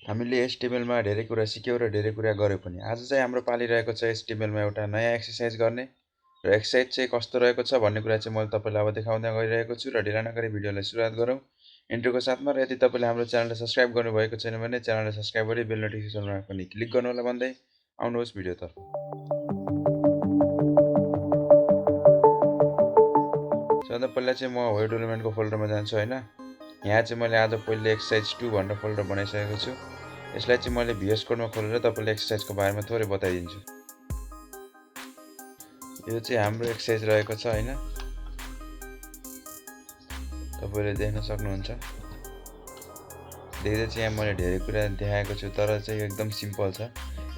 हामीले HTML मा धेरै कुरा सिक्यौं र धेरै कुरा गर्यौं पनि। आज चाहिँ हाम्रो पाली रहेको छ HTML मा एउटा नयाँ एक्सरसाइज गर्ने र एक्सरसाइज चाहिँ कस्तो रहेको छ भन्ने कुरा चाहिँ मैले तपाईलाई अब देखाउँदै गइरहेको छु र ढिला नगरी भिडियोलाई सुरुवात गरौँ। इन्ट्रोको साथमा र यदि तपाईले हाम्रो च्यानललाई सब्स्क्राइब गर्नुभएको छैन भने च्यानललाई सब्स्क्राइब गरी बेल नोटिफिकेसनमा पनि क्लिक गर्नु होला भन्दै आउनुहोस् भिडियोतर्फ। सबैभन्दा पहिला चाहिँ म वेब डेभलपमेन्टको फोल्डरमा जान्छु हैन। यहाँ चाहिँ मैले आज पहिले एक्सरसाइज 2 भनेर फोल्डर बनाइसकेको छु। यसलाई चाहिँ मैले VS कोडमा खोलेर तपाईलाई एक्सरसाइजको बारेमा थोरै बताइदिन्छु। यो चाहिँ हाम्रो एक्सरसाइज रहेको छ हैन। तपाईले देख्न सक्नुहुन्छ। देख्दै चाहिँ यहाँ मैले धेरै कुरा देखाएको छु तर चाहिँ एकदम सिम्पल छ।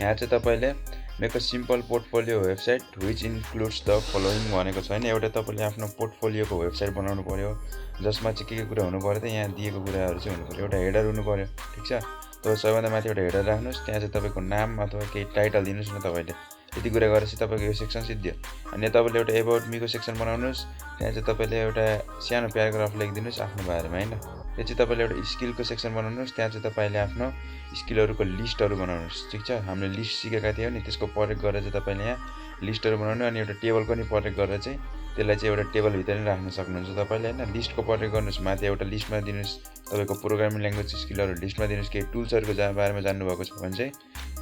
यहाँ चाहिँ तपाईले make a simple portfolio website which includes the following भनेको छ हैन। एउटा तपाईले आफ्नो पोर्टफोलियोको वेबसाइट बनाउनु पर्यो जसमा चाहिँ के कुरा हुनु पर्यो त यहाँ दिएको कुराहरु चाहिँ हुनु पर्यो। एउटा हेडर हुनु पर्यो, ठीक छ? त सबैभन्दा माथि एउटा हेडर राख्नुस्, त्यहाँ चाहिँ तपाईको नाम अथवा केही टाइटल दिनुस् न तपाईले। यति कुरा गरेपछि तपाईको यो सेक्सन सिद्धियो। अनि तपाईले एउटा अबाउट मी को सेक्सन बनाउनुस्, त्यहाँ चाहिँ तपाईले एउटा सानो प्याराग्राफ लेखिदिनुस् आफ्नो बारेमा हैन। यो चाहिँ तपाईले एउटा स्किलको सेक्सन बनाउनुस्, त्यहाँ चाहिँ तपाईले आफ्नो स्किलहरुको लिस्टहरु बनाउनुस्, ठीक छ? हामीले लिस्ट सिकेका थियौ नि, त्यसको प्रयोग गरेर चाहिँ तपाईले यहाँ लिस्टहरु बनाउनु अनि एउटा टेबलको नि प्रयोग गरेर चाहिँ त्यसलाई चाहिँ एउटा टेबल भित्र नै राख्न सक्नुहुन्छ तपाईले हैन। लिस्टको प्रयोग गर्नुस्, माथि एउटा लिस्टमा दिनुस् तपाईको प्रोग्रामिङ ल्याङ्ग्वेज स्किलहरु लिस्टमा दिनुस्। केही टुल्सहरुको बारेमा जान्नु भएको छ भने चाहिँ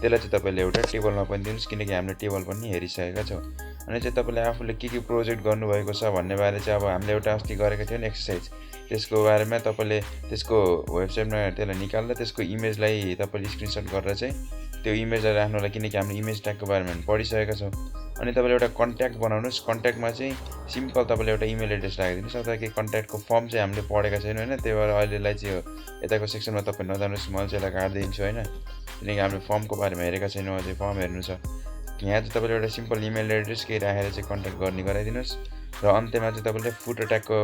त्यसलाई चाहिँ तपाईले एउटा टेबलमा पनि दिनुस् किनकि हामीले टेबल पनि हेरिसकेका छौं। अनि चाहिँ तपाईले आफूले के प्रोजेक्ट गर्नु भएको छ भन्ने बारे चाहिँ अब हामीले एउटा अस्ति गरेका थियौ नि एक्सरसाइज, त्यसको बारेमा तपाईले त्यसको वेबसाइटमा त्यसलाई निकालेर त्यसको इमेजलाई तपाईले स्क्रिनशट गरेर चाहिँ त्यो इमेजलाई राख्नु होला किनकि हामीले इमेज ट्यागको बारेमा पढिसकेका छौं। अनि तपाईले एउटा कन्ट्याक्ट बनाउनुस्, कन्ट्याक्टमा चाहिँ सिम्पल तपाईले एउटा इमेल एड्रेस राखिदिनुस् अथवा के कन्ट्याक्टको फर्म चाहिँ हामीले पढेका छैनौं हैन। त्यही भएर अहिलेलाई चाहिँ यताको सेक्सनमा तपाई नजानुस्, म चाहिँ यसलाई काट्दिन्छु हैन किनकि हामीले फर्मको बारेमा हेरेका छैनौं, अझै फर्म हेर्नु छ। यहाँ चाहिँ तपाईले एउटा सिम्पल इमेल एड्रेस के राखेर चाहिँ कन्ट्याक्ट गर्ने गराइदिनुस् र अन्त्यमा चाहिँ तपाईले फुटर ट्यागको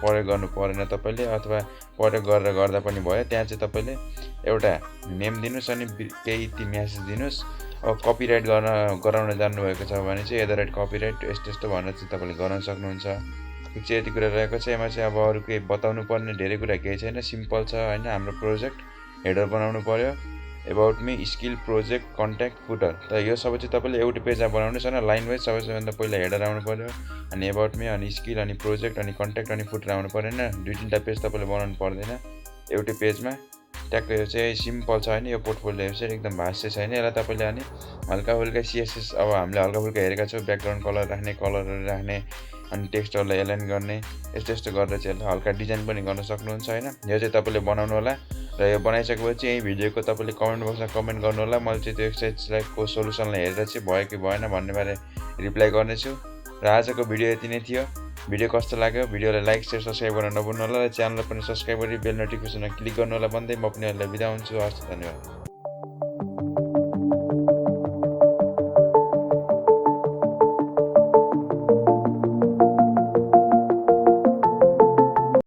प्रयोग गर्नु परेन तपाईले अथवा प्रयोग गरेर गर्दा पनि भयो। त्यहाँ चाहिँ तपाईले एउटा नेम दिनुस् अनि केही ती मेसेज दिनुस्। अब कपिराइट गराउन जान्नु भएको छ भने चाहिँ कपिराइट यस्तो भनेर चाहिँ तपाईले गर्न सक्नुहुन्छ। ठीक छ, यति कुरा रहेको छ। यसमा चाहिँ अब अरु केही बताउनु पर्ने धेरै कुरा केही छैन, सिम्पल छ हैन। हाम्रो प्रोजेक्ट हेडर बनाउनु पर्यो, about me, skill, project, contact, footer. त यो सबै चाहिँ तपाईले एउटै पेजमा बनाउनुस् हैन। लाइन वाइज सबैभन्दा पहिला हेडर आउनु पर्यो अनि अबाउट मी अनि स्किल अनि प्रोजेक्ट अनि कन्ट्याक्ट अनि फुटर आउनु पर्यो हैन। दुई तीनटा पेज तपाईले बनाउनु पर्दैन, एउटै पेजमा ट्याक्क। यो चाहिँ सिम्पल छ हैन। यो पोर्टफोलियो चाहिँ एकदम भाष्य छैन। यसलाई तपाईले अनि हल्का फुल्का CSS अब हामीले हल्का फुल्का हेरेका छौं, ब्याकग्राउन्ड कलर राख्ने, कलरहरु राख्ने अनि टेक्स्टहरुलाई एलाइन गर्ने, यस्तो गरेर चाहिँ यसलाई हल्का डिजाइन पनि गर्न सक्नुहुन्छ हैन। यो चाहिँ तपाईले बनाउनु होला र यो बनाइसकेपछि यही भिडियोको तपाईले कमेन्ट बक्समा कमेन्ट गर्नु होला। मैले चाहिँ त्यो एक्सरसाइजलाई को सोलुसनलाई हेरेर चाहिँ भयो कि भएन भन्ने बारे रिप्लाई गर्नेछु। र आजको भिडियो यति नै थियो। भिडियो कस्तो लाग्यो भिडियोलाई लाइक शेयर सब्स्क्राइब गर्न नभुल्नु होला र च्यानललाई पनि सब्स्क्राइब गरी बेल नोटिफिकेसनमा क्लिक गर्नु होला भन्दै म पनि यहाँलाई बिदा हुन्छु। हस्, धन्यवाद।